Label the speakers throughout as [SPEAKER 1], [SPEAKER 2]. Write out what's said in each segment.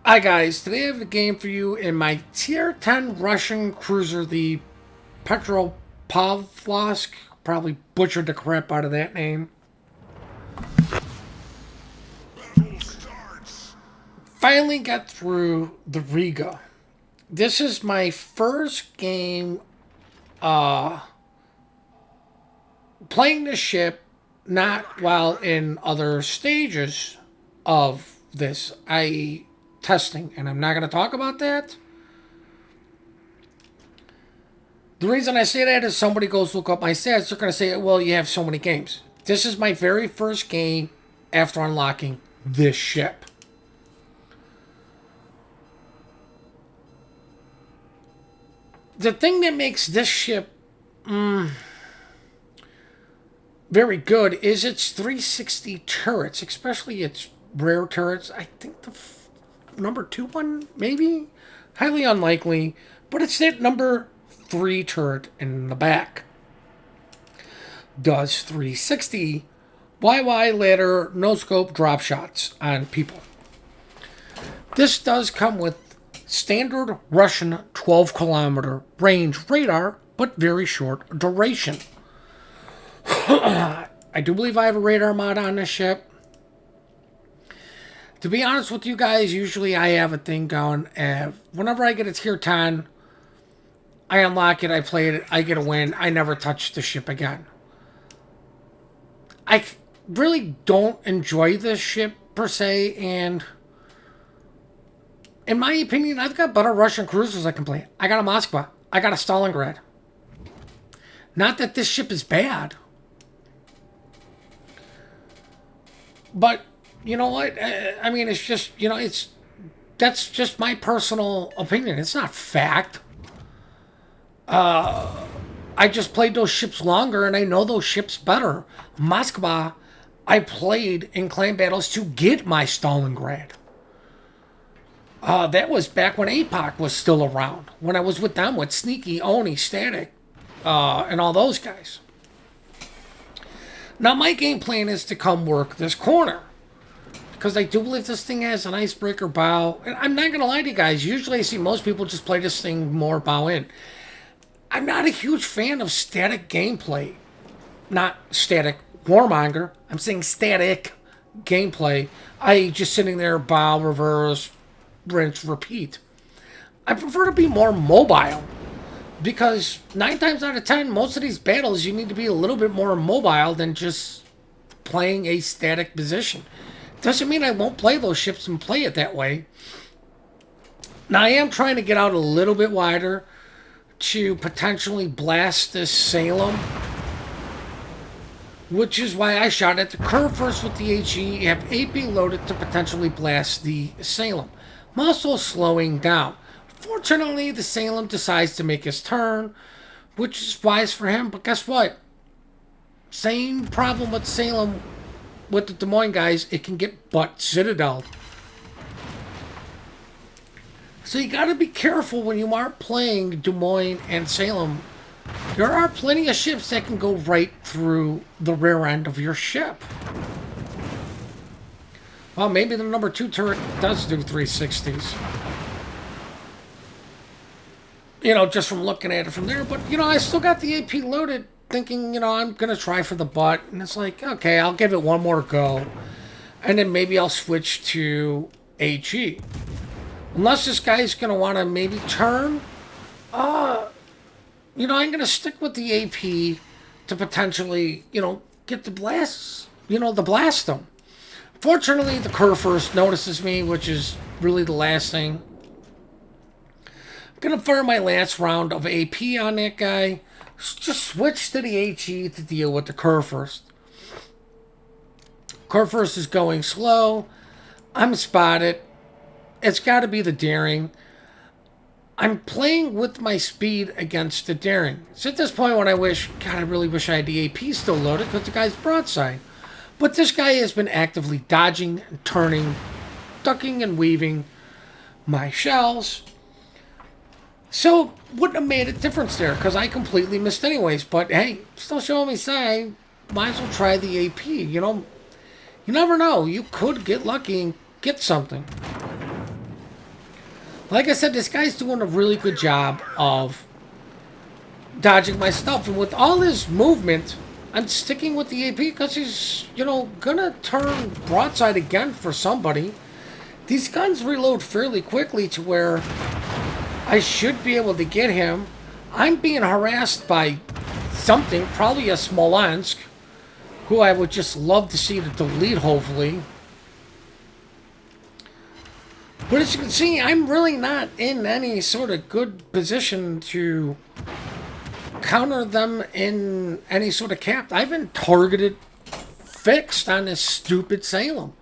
[SPEAKER 1] Hi guys, today I have a game for you in my tier 10 Russian cruiser, the Petropavlosk. Probably butchered the crap out of that name. Finally got through the Riga. This is my first game playing the ship, not while in other stages of this, i.e. testing, and I'm not going to talk about that. The reason I say that is somebody goes look up my stats, they're going to say, well, you have so many games. This is my very first game after unlocking this ship. The thing that makes this ship very good is its 360 turrets, especially its rare turrets. I think the number 2 one, maybe? Highly unlikely, but it's that number 3 turret in the back. Does 360 YY ladder no scope drop shots on people. This does come with standard Russian 12-kilometer range radar, but very short duration. I do believe I have a radar mod on this ship. To be honest with you guys, usually I have a thing going. Whenever I get a tier 10, I unlock it, I play it, I get a win. I never touch the ship again. I really don't enjoy this ship per se, and in my opinion, I've got better Russian cruisers I can play. I got a Moskva. I got a Stalingrad. Not that this ship is bad. But, you know what? I mean, it's just, that's just my personal opinion. It's not fact. I just played those ships longer and I know those ships better. Moskva, I played in clan battles to get my Stalingrad. That was back when APOC was still around. When I was with them, with Sneaky, Oni, Static, and all those guys. Now, my game plan is to come work this corner. Because I do believe this thing has an icebreaker bow. And I'm not going to lie to you guys. Usually I see most people just play this thing more bow in. I'm not a huge fan of static gameplay. Not static warmonger. I'm saying static gameplay. I just sitting there, bow, reverse, rinse, repeat. I prefer to be more mobile. Because 9 times out of 10, most of these battles, you need to be a little bit more mobile than just playing a static position. Doesn't mean I won't play those ships and play it that way. Now, I am trying to get out a little bit wider to potentially blast this Salem, which is why I shot at the curve first with the HE, have AP loaded to potentially blast the Salem. I'm also slowing down. Fortunately, the Salem decides to make his turn, which is wise for him, but guess what? Same problem with Salem with the Des Moines guys, it can get butt citadeled. So you gotta be careful when you are playing Des Moines and Salem. There are plenty of ships that can go right through the rear end of your ship. Well, maybe the number 2 turret does do 360s. Just from looking at it from there. But, I still got the AP loaded, thinking, I'm going to try for the butt. And it's like, okay, I'll give it one more go. And then maybe I'll switch to HE. Unless this guy's going to want to maybe turn. I'm going to stick with the AP to potentially, get the blasts, the blast them. Fortunately, the curve first notices me, which is really the last thing. I'm going to fire my last round of AP on that guy. Just switch to the HE to deal with the curve first. Curve first is going slow. I'm spotted. It's got to be the daring. I'm playing with my speed against the daring. It's at this point when I really wish I had the AP still loaded because the guy's broadside. But this guy has been actively dodging, turning, ducking, and weaving my shells. So, wouldn't have made a difference there, because I completely missed anyways. But, hey, still showing me sign. Might as well try the AP. You never know. You could get lucky and get something. Like I said, this guy's doing a really good job of dodging my stuff. And with all his movement, I'm sticking with the AP because he's, gonna turn broadside again for somebody. These guns reload fairly quickly to where I should be able to get him. I'm being harassed by something, probably a Smolensk, who I would just love to see to delete, hopefully. But as you can see, I'm really not in any sort of good position to counter them in any sort of cap. I've been targeted, fixed on this stupid Salem.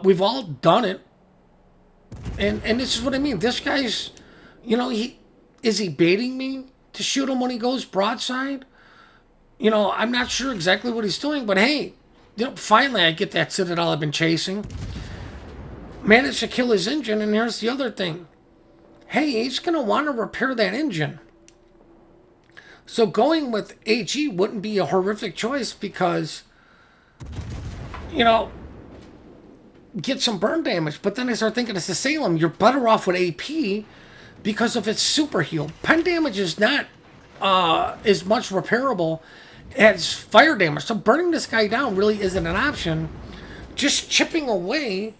[SPEAKER 1] We've all done it. And this is what I mean. This guy's, is he baiting me to shoot him when he goes broadside? I'm not sure exactly what he's doing, but hey, finally I get that Citadel I've been chasing. Managed to kill his engine, and here's the other thing. Hey, he's going to want to repair that engine. So going with HE wouldn't be a horrific choice because, get some burn damage. But then I start thinking, it's a Salem. You're better off with AP because of its super heal. Pen damage is not as much repairable as fire damage. So burning this guy down really isn't an option. Just chipping away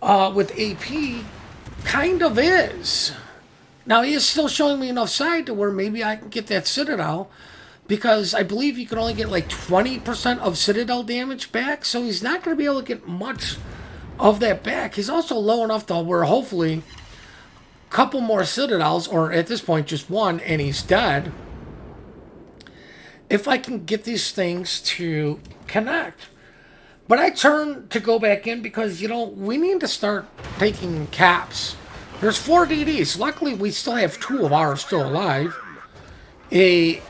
[SPEAKER 1] with AP kind of is. Now, he is still showing me enough side to where maybe I can get that Citadel, because I believe you can only get like 20% of Citadel damage back, so he's not going to be able to get much of that back. He's also low enough to where hopefully a couple more Citadels, or at this point just one, and he's dead. If I can get these things to connect. But I turn to go back in because, we need to start taking caps. There's 4 DDs. Luckily, we still have 2 of ours still alive. A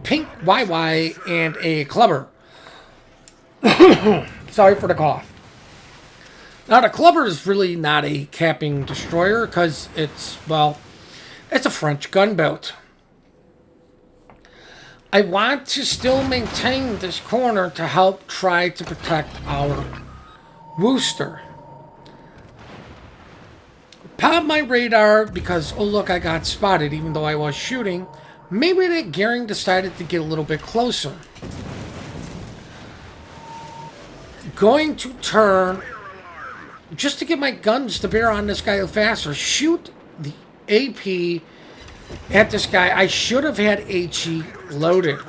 [SPEAKER 1] pink YY and a Clubber. Sorry for the cough. Now, the Clubber is really not a capping destroyer because it's a French gunboat. I want to still maintain this corner to help try to protect our Worcester. Pop my radar because, oh look, I got spotted even though I was shooting. Maybe that Gearing decided to get a little bit closer. Going to turn, just to get my guns to bear on this guy faster, shoot the AP at this guy. I should have had HE loaded.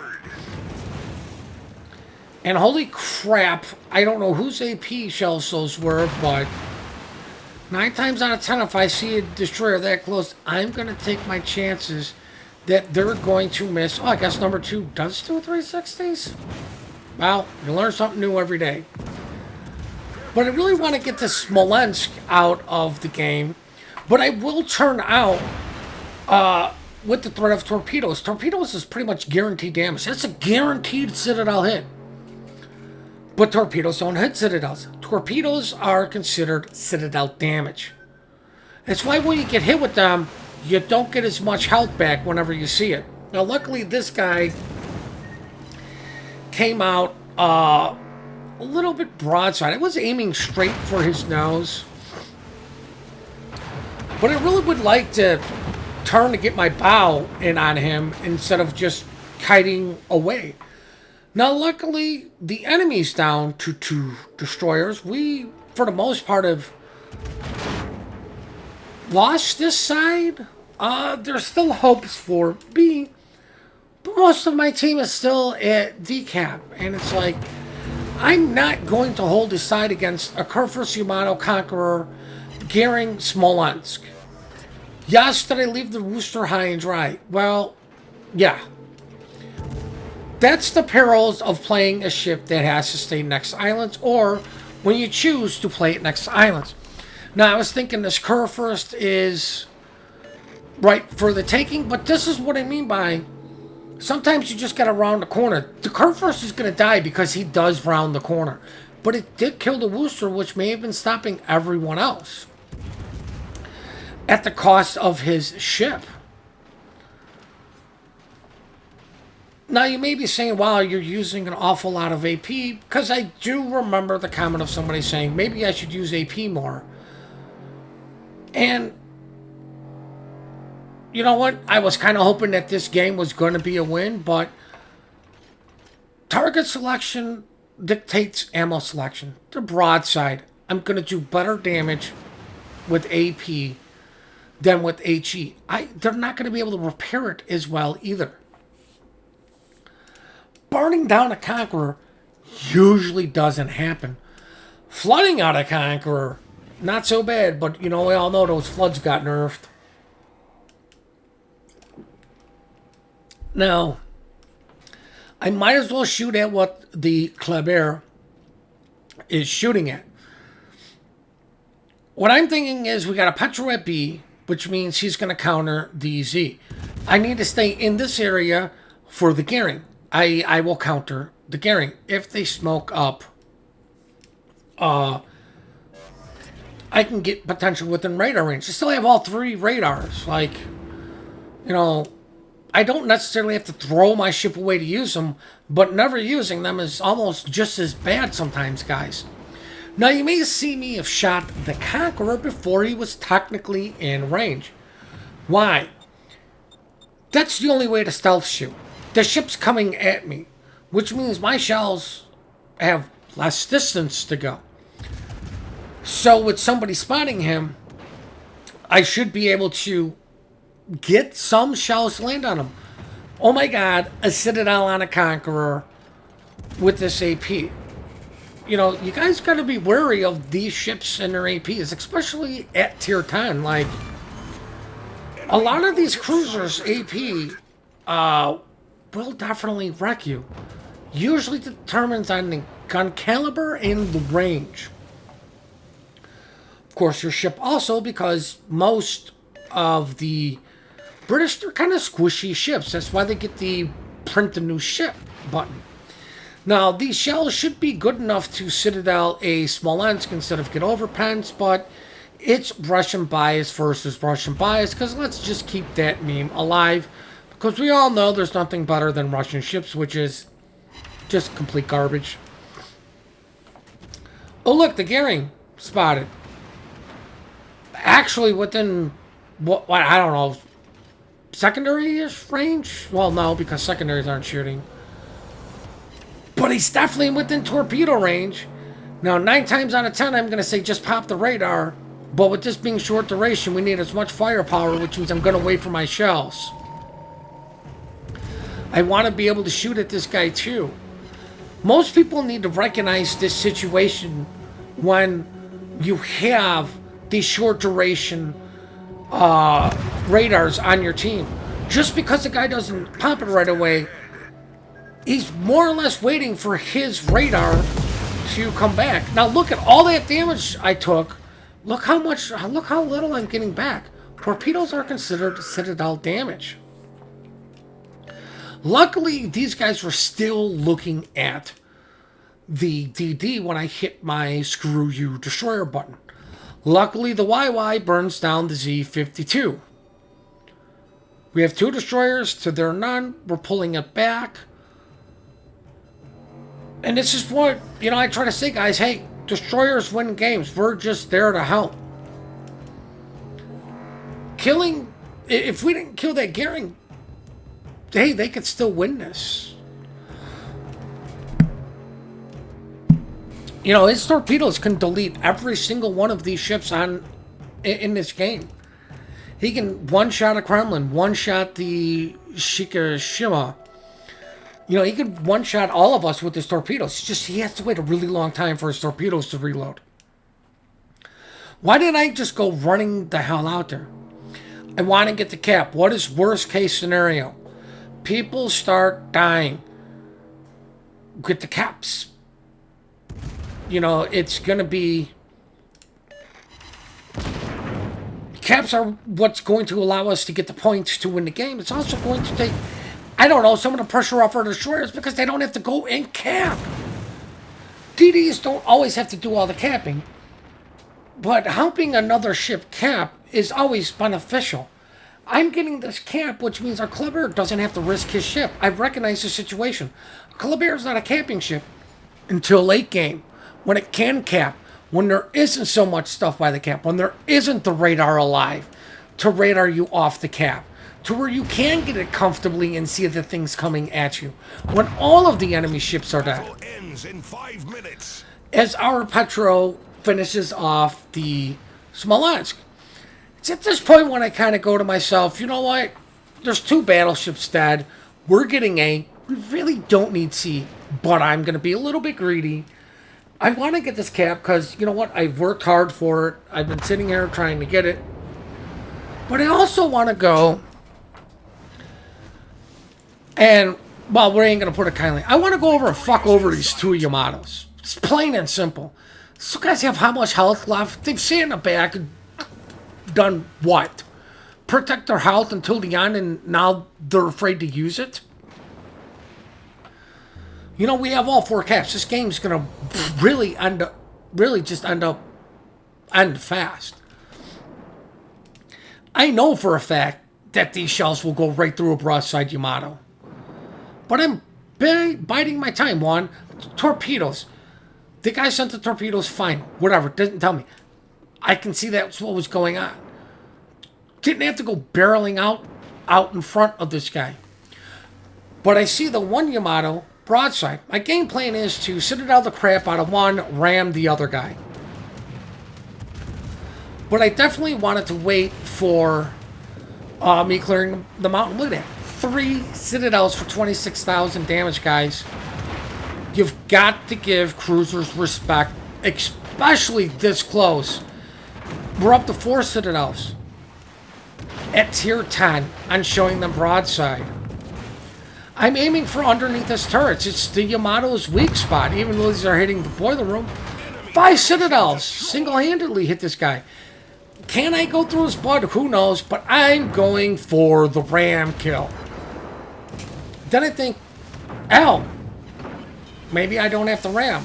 [SPEAKER 1] And holy crap, I don't know whose AP shells those were, but 9 times out of 10, if I see a destroyer that close, I'm going to take my chances that they're going to miss. Oh, I guess number 2 does do 360s? Well, you learn something new every day. But I really want to get this Smolensk out of the game. But I will turn out with the threat of torpedoes. Torpedoes is pretty much guaranteed damage. That's a guaranteed Citadel hit. But torpedoes don't hit Citadels. Torpedoes are considered Citadel damage. That's why when you get hit with them, you don't get as much health back whenever you see it. Now, luckily, this guy came out a little bit broadside. I was aiming straight for his nose. But I really would like to turn to get my bow in on him instead of just kiting away. Now, luckily, the enemy's down to 2 destroyers. We, for the most part, have lost this side. There's still hopes for B, but most of my team is still at decap. And it's like, I'm not going to hold this side against a Kurfürst Yamato Conqueror, Gearing Smolensk. Yes, did I leave the rooster high and dry? Well, yeah. That's the perils of playing a ship that has to stay next to islands, or when you choose to play it next to islands. Now, I was thinking this Kurfürst is right for the taking, but this is what I mean by sometimes you just got to round the corner. The Kurfürst is going to die because he does round the corner, but it did kill the Worcester, which may have been stopping everyone else at the cost of his ship. Now, you may be saying, wow, you're using an awful lot of AP, because I do remember the comment of somebody saying, maybe I should use AP more. And you know what? I was kind of hoping that this game was going to be a win, but target selection dictates ammo selection. The broadside, I'm going to do better damage with AP than with HE. They're not going to be able to repair it as well either. Burning down a Conqueror usually doesn't happen. Flooding out a Conqueror, not so bad, but you know, we all know those floods got nerfed. Now, I might as well shoot at what the Kleber is shooting at. What I'm thinking is we got a Petro at B, which means he's going to counter the Z. I need to stay in this area for the gearing. I will counter the gearing. If they smoke up, I can get potential within radar range. I still have all 3 radars. Like, you know, I don't necessarily have to throw my ship away to use them, but never using them is almost just as bad sometimes, guys. Now, you may see me have shot the Conqueror before he was technically in range. Why? That's the only way to stealth shoot. The ship's coming at me, which means my shells have less distance to go. So with somebody spotting him, I should be able to get some shells to land on him. Oh my god, a Citadel on a Conqueror with this AP. You know, you guys got to be wary of these ships and their APs, especially at tier 10. Like, a lot of these cruisers' AP will definitely wreck you. Usually determines on the gun caliber and the range. Of course, your ship also, because most of the British, they're kind of squishy ships. That's why they get the print a new ship button. Now, these shells should be good enough to Citadel a Smolensk instead of get over Pence, but it's Russian bias versus Russian bias, because let's just keep that meme alive, because we all know there's nothing better than Russian ships, which is just complete garbage. Oh, look, the gearing spotted. Actually, within, what I don't know, secondary-ish range? Well, no, because secondaries aren't shooting. But he's definitely within torpedo range. Now, 9 times out of 10, I'm going to say just pop the radar. But with this being short duration, we need as much firepower, which means I'm going to wait for my shells. I want to be able to shoot at this guy, too. Most people need to recognize this situation when you have these short duration radars on your team. Just because the guy doesn't pop it right away, he's more or less waiting for his radar to come back. Now look at all that damage I took. Look how little I'm getting back. Torpedoes are considered Citadel damage. Luckily, these guys were still looking at the DD when I hit my screw you destroyer button. Luckily, the YY burns down the Z-52. We have 2 destroyers to their none. We're pulling it back. And this is what, you know, I try to say, guys, hey, destroyers win games. We're just there to help. Killing, if we didn't kill that gearing, hey, they could still win this. You know, his torpedoes can delete every single one of these ships in this game. He can one-shot a Kremlin, one-shot the Shikishima. You know, he could one-shot all of us with his torpedoes. It's just he has to wait a really long time for his torpedoes to reload. Why didn't I just go running the hell out there? I want to get the cap. What is worst case scenario? People start dying. Get the caps. You know, it's going to be... Caps are what's going to allow us to get the points to win the game. It's also going to take, I don't know, some of the pressure off our destroyers because they don't have to go and cap. DDs don't always have to do all the capping. But helping another ship cap is always beneficial. I'm getting this cap, which means our Kleber doesn't have to risk his ship. I recognize the situation. Kleber is not a capping ship until late game, when it can cap. when there isn't so much stuff by the cap, when there isn't the radar alive to radar you off the cap, to where you can get it comfortably and see the things coming at you, when all of the enemy ships are dead.
[SPEAKER 2] Ends in 5 minutes.
[SPEAKER 1] As our Petro finishes off the Smolensk, it's at this point when I kind of go to myself, you know what? There's 2 battleships dead. We're getting A. We really don't need C, but I'm going to be a little bit greedy. I want to get this cap because, you know what? I've worked hard for it. I've been sitting here trying to get it. But I also want to go and, well, we ain't going to put it kindly. I want to go over and fuck over these 2 Yamatos. It's plain and simple. These guys have how much health left? They've sat in the back and done what? Protect their health until the end, and now they're afraid to use it? You know, we have all 4 caps. This game's going to really end fast. I know for a fact that these shells will go right through a broadside Yamato. But I'm biding my time. One, torpedoes. The guy sent the torpedoes, fine. Whatever, didn't tell me. I can see that's what was going on. Didn't have to go barreling out in front of this guy. But I see the one Yamato broadside. My game plan is to citadel the crap out of one, ram the other guy. But I definitely wanted to wait for me clearing the mountain. Look at that. 3 citadels for 26,000 damage, guys. You've got to give cruisers respect, especially this close. We're up to 4 citadels at tier 10 on showing them broadside. I'm aiming for underneath his turrets. It's the Yamato's weak spot, even though these are hitting the boiler room. 5 citadels single-handedly hit this guy. Can I go through his blood? Who knows? But I'm going for the ram kill. Then I think, oh, maybe I don't have to ram.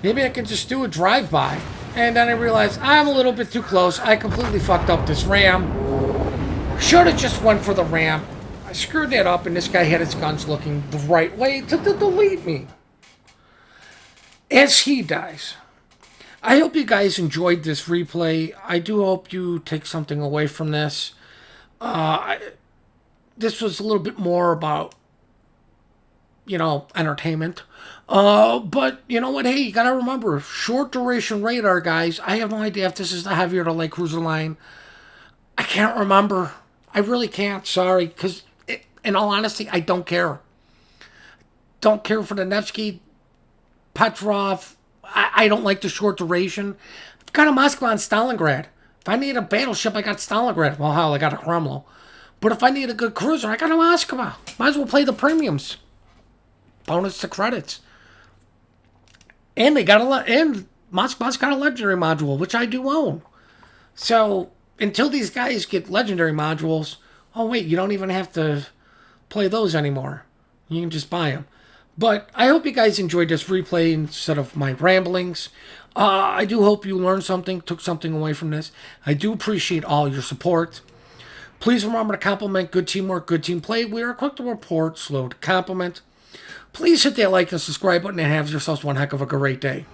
[SPEAKER 1] Maybe I can just do a drive-by. And then I realized I'm a little bit too close. I completely fucked up this ram. Should have just went for the ram. I screwed that up, and this guy had his guns looking the right way to delete me. As he dies. I hope you guys enjoyed this replay. I do hope you take something away from this. This was a little bit more about, entertainment. But you know what? Hey, you gotta remember, short duration radar, guys. I have no idea if this is the heavier to light cruiser line. I can't remember. I really can't. Sorry, because in all honesty, I don't care. Don't care for the Nevsky, Petrov. I don't like the short duration. I've got a Moscow and Stalingrad. If I need a battleship, I got Stalingrad. Well, hell, I got a Kremlin. But if I need a good cruiser, I got a Moscow. Might as well play the premiums. Bonus to credits. And Moscow's got a legendary module, which I do own. So until these guys get legendary modules, oh wait, you don't even have to play those anymore. You can just buy them. But I hope you guys enjoyed this replay instead of my ramblings. I do hope you learned something, took something away from this. I do appreciate all your support. Please remember to compliment good teamwork, good team play. We are quick to report, slow to compliment. Please hit that like and subscribe button and have yourselves one heck of a great day.